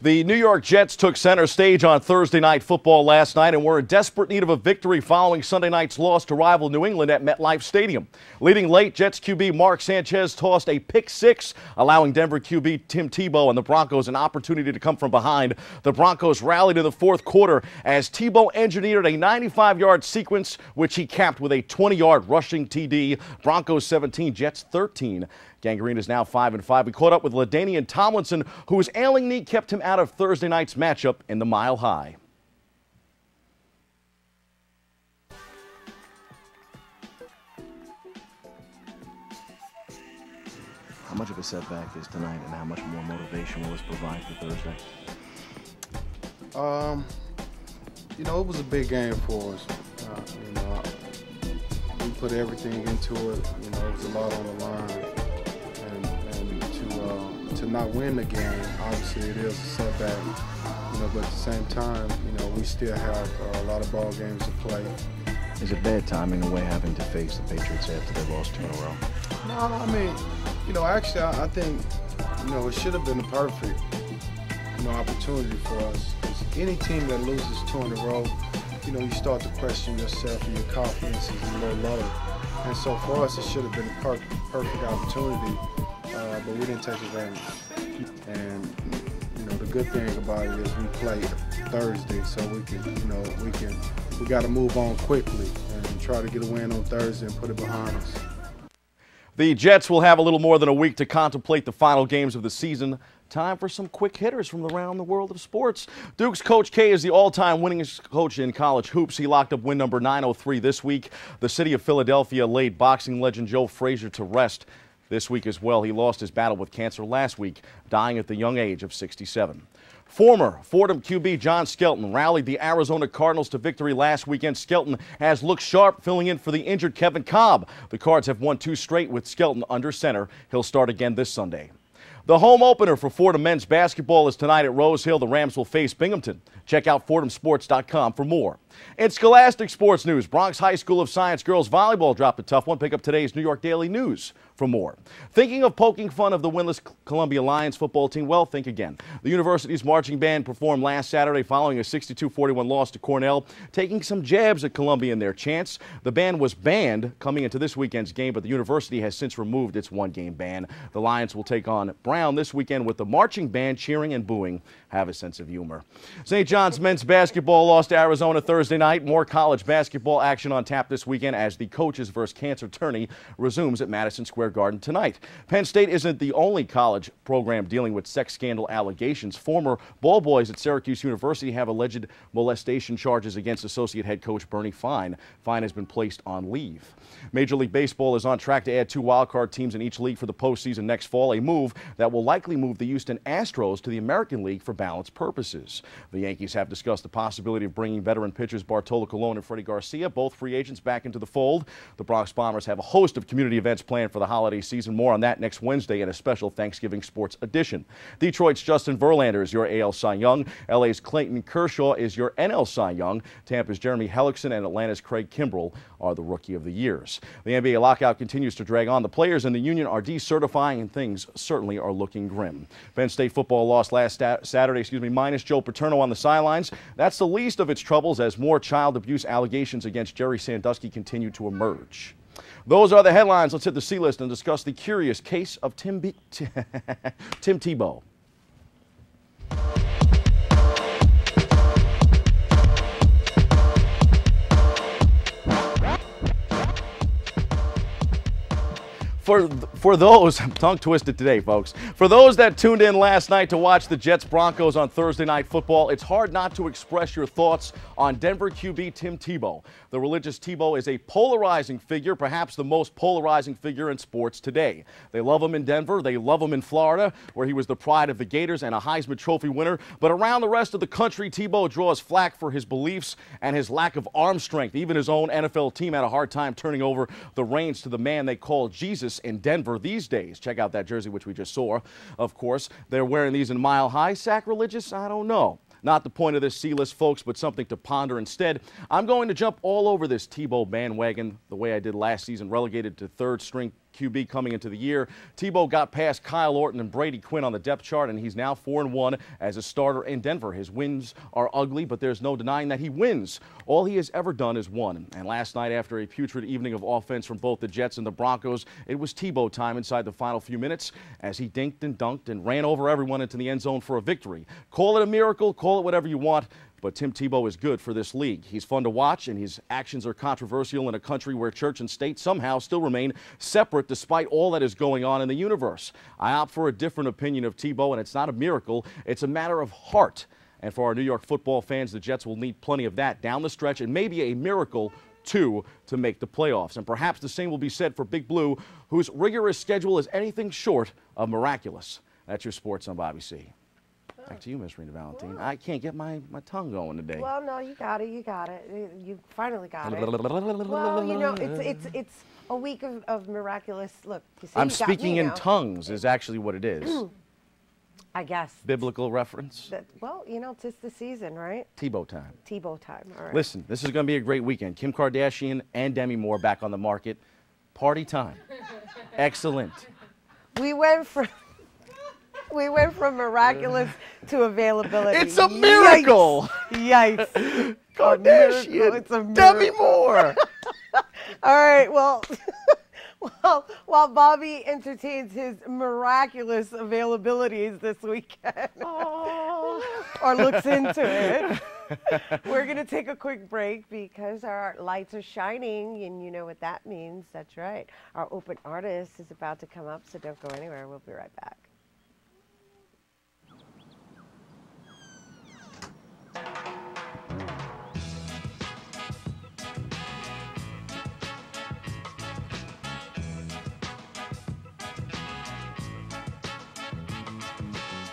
The New York Jets took center stage on Thursday Night Football last night and were in desperate need of a victory following Sunday night's loss to rival New England at MetLife Stadium. Leading late, Jets QB Mark Sanchez tossed a pick-6, allowing Denver QB Tim Tebow and the Broncos an opportunity to come from behind. The Broncos rallied in the fourth quarter as Tebow engineered a 95-yard sequence, which he capped with a 20-yard rushing TD. Broncos 17, Jets 13. Gangrene is now 5-5. We caught up with Ladainian Tomlinson, whose ailing knee kept him out of Thursday night's matchup in the Mile High. How much of a setback is tonight, and how much more motivation will this provide for Thursday? You know, it was a big game for us. You know, we put everything into it. You know, it was a lot on the line. To not win the game, obviously it is a setback, you know, but at the same time, you know, we still have a lot of ball games to play, Is it bad timing the way having to face the Patriots after they lost 2 in a row? No, I mean, actually, I think, it should have been a perfect, opportunity for us. 'Cause any team that loses 2 in a row, you start to question yourself and your confidence is a little lower. And so for us, it should have been a perfect opportunity, but we didn't take advantage. And, the good thing about it is we play Thursday, so we got to move on quickly and try to get a win on Thursday and put it behind us. The Jets will have a little more than a week to contemplate the final games of the season. Time for some quick hitters from around the world of sports. Duke's Coach K is the all-time winningest coach in college hoops. He locked up win number 903 this week. The city of Philadelphia laid boxing legend Joe Frazier to rest this week as well. He lost his battle with cancer last week, dying at the young age of 67. Former Fordham QB John Skelton rallied the Arizona Cardinals to victory last weekend. Skelton has looked sharp, filling in for the injured Kevin Cobb. The Cards have won 2 straight with Skelton under center. He'll start again this Sunday. The home opener for Fordham men's basketball is tonight at Rose Hill. The Rams will face Binghamton. Check out FordhamSports.com for more. In scholastic sports news, Bronx High School of Science girls volleyball dropped a tough one. Pick up today's New York Daily News for more. Thinking of poking fun of the winless Columbia Lions football team? Well, think again. The university's marching band performed last Saturday following a 62-41 loss to Cornell, taking some jabs at Columbia in their chants. The band was banned coming into this weekend's game, but the university has since removed its one-game ban. The Lions will take on Brown this weekend with the marching band cheering and booing. Have a sense of humor. St. John's men's basketball lost to Arizona Thursday night. More college basketball action on tap this weekend as the Coaches vs. Cancer tourney resumes at Madison Square Garden tonight. Penn State isn't the only college program dealing with sex scandal allegations. Former ball boys at Syracuse University have alleged molestation charges against associate head coach Bernie Fine. Fine has been placed on leave. Major League Baseball is on track to add 2 wildcard teams in each league for the postseason next fall, a move that will likely move the Houston Astros to the American League for balance purposes. The Yankees have discussed the possibility of bringing veteran pitchers Bartolo Colon and Freddie Garcia, both free agents, back into the fold. The Bronx Bombers have a host of community events planned for the holiday season. More on that next Wednesday in a special Thanksgiving sports edition. Detroit's Justin Verlander is your AL Cy Young. LA's Clayton Kershaw is your NL Cy Young. Tampa's Jeremy Hellickson and Atlanta's Craig Kimbrell are the Rookie of the Years. The NBA lockout continues to drag on. The players in the union are decertifying, and things certainly are looking grim. Penn State football lost last Saturday, minus Joe Paterno on the sidelines. That's the least of its troubles as more child abuse allegations against Jerry Sandusky continue to emerge. Those are the headlines. Let's hit the C-list and discuss the curious case of Tim Tebow. For those, I'm tongue twisted today, folks. For those that tuned in last night to watch the Jets-Broncos on Thursday Night Football, it's hard not to express your thoughts on Denver QB Tim Tebow. The religious Tebow is a polarizing figure, perhaps the most polarizing figure in sports today. They love him in Denver. They love him in Florida, where he was the pride of the Gators and a Heisman Trophy winner. But around the rest of the country, Tebow draws flack for his beliefs and his lack of arm strength. Even his own NFL team had a hard time turning over the reins to the man they call Jesus in Denver these days. Check out that jersey, which we just saw. Of course, they're wearing these in Mile High. Sacrilegious? I don't know. Not the point of this C-list, folks, but something to ponder instead. I'm going to jump all over this Tebow bandwagon the way I did last season, relegated to third-string QB coming into the year. Tebow got past Kyle Orton and Brady Quinn on the depth chart, and he's now 4-1 as a starter in Denver. His wins are ugly, but there's no denying that he wins. All he has ever done is won. And last night, after a putrid evening of offense from both the Jets and the Broncos, it was Tebow time inside the final few minutes as he dinked and dunked and ran over everyone into the end zone for a victory. Call it a miracle, call it whatever you want, but Tim Tebow is good for this league. He's fun to watch, and his actions are controversial in a country where church and state somehow still remain separate despite all that is going on in the universe. I opt for a different opinion of Tebow, and it's not a miracle. It's a matter of heart. And for our New York football fans, the Jets will need plenty of that down the stretch, and maybe a miracle, too, to make the playoffs. And perhaps the same will be said for Big Blue, whose rigorous schedule is anything short of miraculous. That's your sports on Bobby C. Back to you, Miss Rhina Valentin. I can't get my tongue going today. Well, no, you got it. You got it. You finally got it. Well, you know, it's a week of miraculous. Look, you see, I'm speaking in tongues is actually what it is. I guess. Biblical reference. Well, you know, 'tis the season, right? Tebow time. Tebow time. All right. Listen, this is going to be a great weekend. Kim Kardashian and Demi Moore back on the market. Party time. Excellent. We went from miraculous to availability. It's a miracle. Yikes. Kardashian. It's a miracle. Demi Moore. All right. Well, while Bobby entertains his miraculous availabilities this weekend, or looks into it, we're going to take a quick break because our lights are shining, and you know what that means. That's right. Our open artist is about to come up, so don't go anywhere. We'll be right back.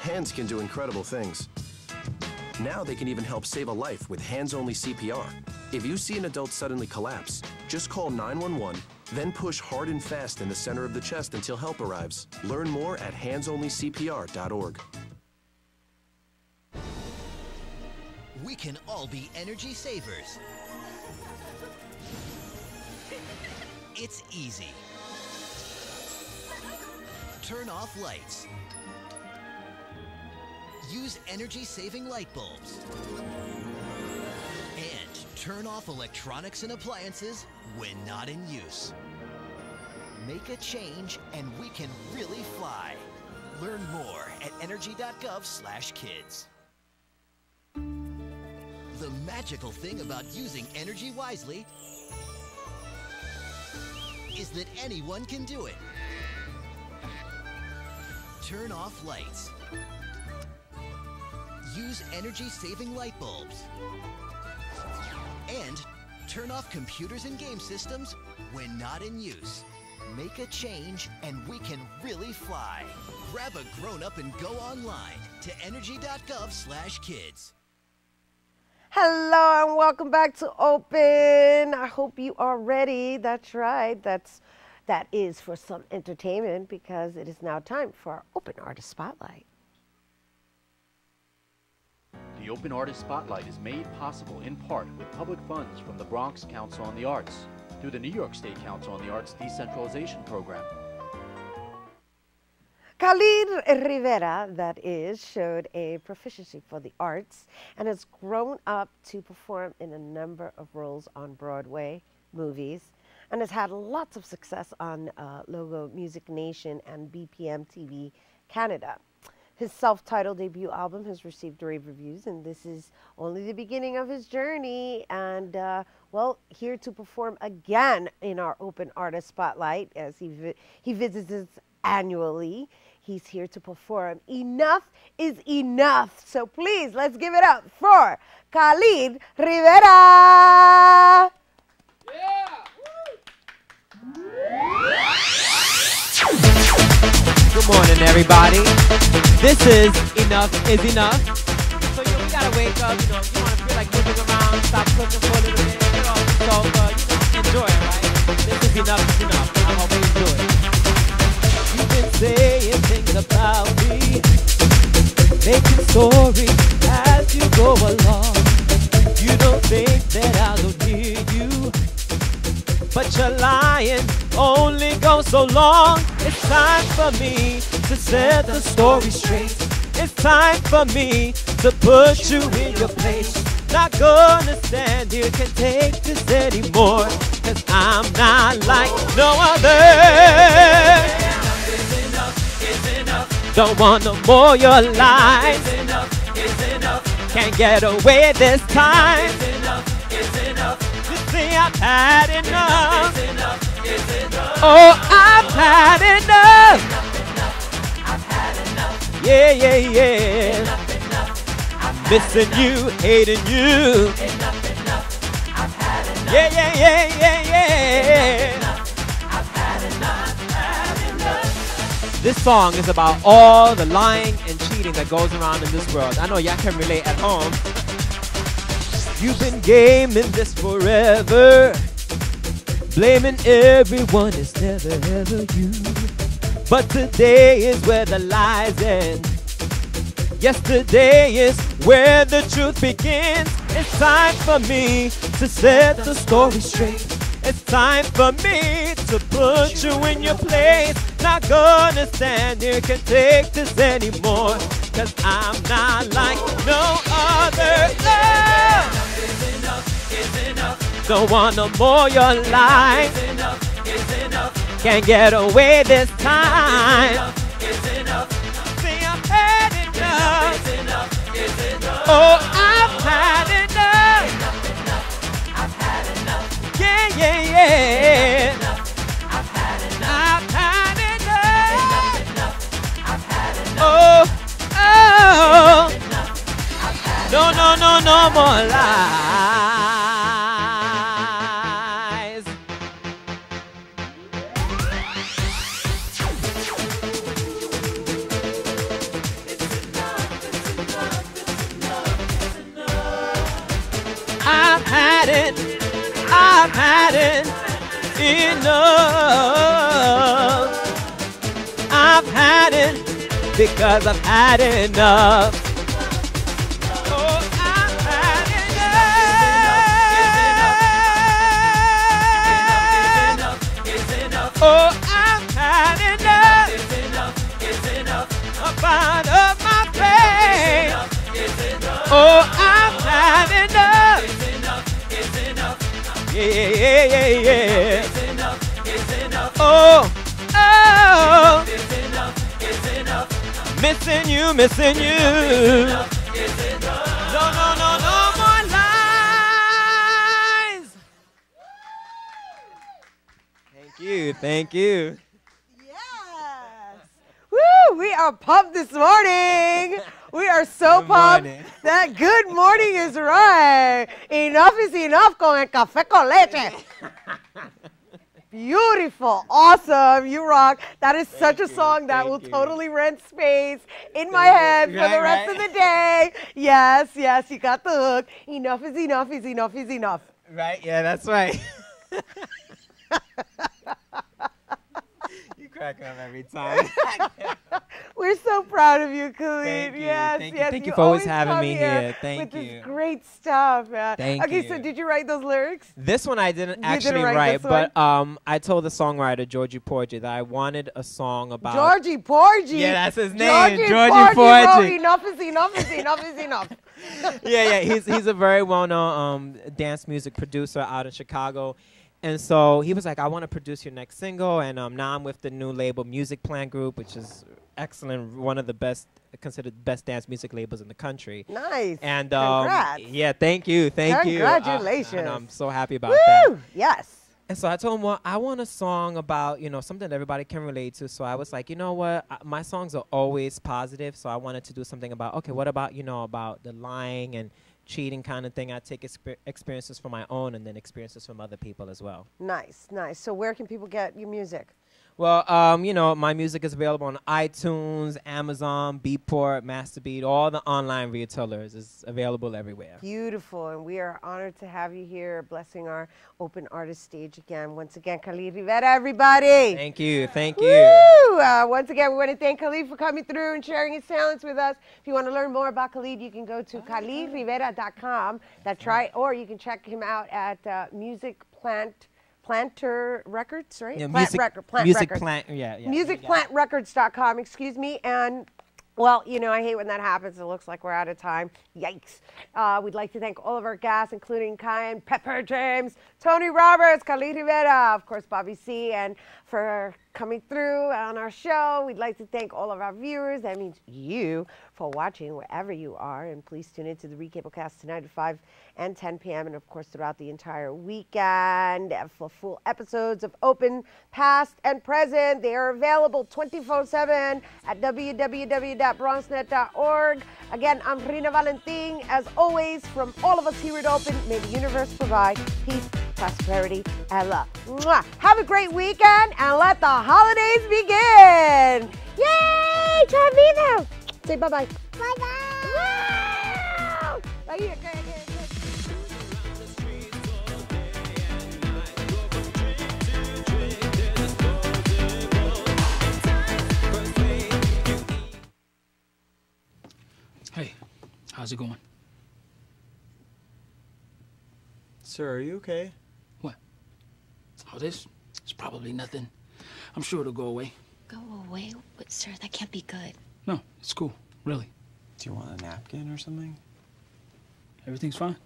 Hands can do incredible things. Now they can even help save a life with hands-only CPR. If you see an adult suddenly collapse, just call 911, then push hard and fast in the center of the chest until help arrives. Learn more at handsonlycpr.org. We can all be energy savers. It's easy. Turn off lights. Use energy-saving light bulbs. And turn off electronics and appliances when not in use. Make a change and we can really fly. Learn more at energy.gov/kids. The magical thing about using energy wisely is that anyone can do it. Turn off lights. Use energy-saving light bulbs. And turn off computers and game systems when not in use. Make a change and we can really fly. Grab a grown-up and go online to energy.gov/kids. Hello and welcome back to Open. I hope you are ready. That's right. That is for some entertainment because it is now time for our Open Artist Spotlight. The Open Artist Spotlight is made possible in part with public funds from the Bronx Council on the Arts through the New York State Council on the Arts Decentralization Program. Khalid Rivera, that is, showed a proficiency for the arts and has grown up to perform in a number of roles on Broadway movies and has had lots of success on Logo Music Nation and BPM TV Canada. His self-titled debut album has received rave reviews, and this is only the beginning of his journey. And, well, here to perform again in our Open Artist Spotlight, as he visits us annually. He's here to perform Enough is Enough. So please, let's give it up for Khalid Rivera. Good morning, everybody. This is Enough is Enough. So, you know, we gotta wake up, you know, if you wanna feel like moving around, stop cooking for a little bit, you know, so, enjoy it, right? This is Enough is Enough. I hope you enjoy it. You've been saying things about me, making stories as you go along. You don't think that I don't hear you, but you're lying, only goes so long. It's time for me to set the story straight. It's time for me to put you in your place. Not gonna stand here, can't take this anymore, 'cause I'm not like no other. Don't want no more your lies. Can't get away this time. You see, I've had enough. Oh, I've had enough. Yeah, yeah, yeah. Missing you, hating you. Yeah, yeah, yeah, yeah, yeah. This song is about all the lying and cheating that goes around in this world. I know y'all can relate at home. You've been gaming this forever, blaming everyone, it's never ever you. But today is where the lies end. Yesterday is where the truth begins. It's time for me to set the story straight. It's time for me to put you in your place. Not gonna stand here, can't take this anymore. Cause I'm not like no other. Is enough, is enough. Don't want no more your life. Is enough, is enough. Can't get away this time. Is enough. See, I've had enough. Is enough, is enough. Oh, I've had enough. Enough, I've had enough. Yeah, yeah, yeah. I've had enough. I've had enough. Enough, I've had enough. Oh, oh. No, no, no, no more lies. I've had it. I've had it enough. I've had it because I've had enough. Oh, I've had enough. Oh, I've had enough. I'm fine of my pain. Oh, I've had enough. Yeah, yeah, yeah, yeah. Oh, oh. Missing you, missing you. No, no, no, no more lies. Thank you, thank you. Woo! We are pumped this morning. We are so pumped that good morning is right. Enough is enough con el café con leche. Beautiful, awesome, you rock. That is such a song that will totally rent space in my head for the rest of the day. Yes, yes, you got the hook. Enough is enough is enough is enough. Right, yeah, that's right. Crack up every time. We're so proud of you, Khalid. Thank you. Yes, Thank you. yes. Thank you for always having come me here. Thank with you. This great stuff, man. Thank okay, you. so did you write those lyrics? This one I didn't You actually didn't write this but I told the songwriter Georgie Porgy that I wanted a song about Georgie Porgy. Yeah, that's his name. Georgie Porgy. Porgy. Enough is enough is enough is enough. Yeah, he's a very well-known dance music producer out in Chicago. And so he was like, I want to produce your next single. And now I'm with the new label Music Plant Group, which is excellent, one of the best, considered best dance music labels in the country. Nice. And Congrats. yeah, thank you. Congratulations. And I'm so happy about that. Yes. And so I told him, well, I want a song about, something that everybody can relate to. So I was like, you know what? My songs are always positive. So I wanted to do something about, okay, what about, about the lying and cheating kind of thing. I take experiences from my own and then experiences from other people as well. Nice, nice. So where can people get your music? Well, my music is available on iTunes, Amazon, Beatport, Masterbeat, all the online retailers. Is available everywhere. Beautiful, and we are honored to have you here, blessing our open artist stage again. Once again, Khalid Rivera, everybody. Thank you, thank you. Woo! Once again, we want to thank Khalid for coming through and sharing his talents with us. If you want to learn more about Khalid, you can go to KhalidRivera.com. That's right, or you can check him out at Planter Records, right? Yeah, musicplantrecords.com, excuse me. And, well, I hate when that happens. It looks like we're out of time. Yikes. We'd like to thank all of our guests, including Kyan, Pepper James, Toni Roberts, Khalid Rivera, of course, Bobby C. And for coming through on our show, we'd like to thank all of our viewers. That means you for watching wherever you are. And please tune into the Recablecast tonight at 5 and 10 p.m. and, of course, throughout the entire weekend for full episodes of Open, Past, and Present. They are available 24/7 at www.bronxnet.org. Again, I'm Rhina Valentin. As always, from all of us here at Open, may the universe provide peace, prosperity, and love. Mwah. Have a great weekend, and let the holidays begin. Yay! Chavino! Say bye-bye. Bye-bye. Wow! Right here. How's it going? Sir, are you okay? What? Oh, this? It's probably nothing. I'm sure it'll go away. Go away? But, sir, that can't be good. No, it's cool. Really. Do you want a napkin or something? Everything's fine.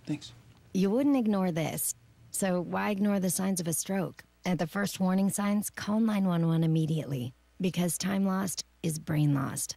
Thanks. You wouldn't ignore this. So why ignore the signs of a stroke? At the first warning signs, call 911 immediately. Because time lost is brain lost.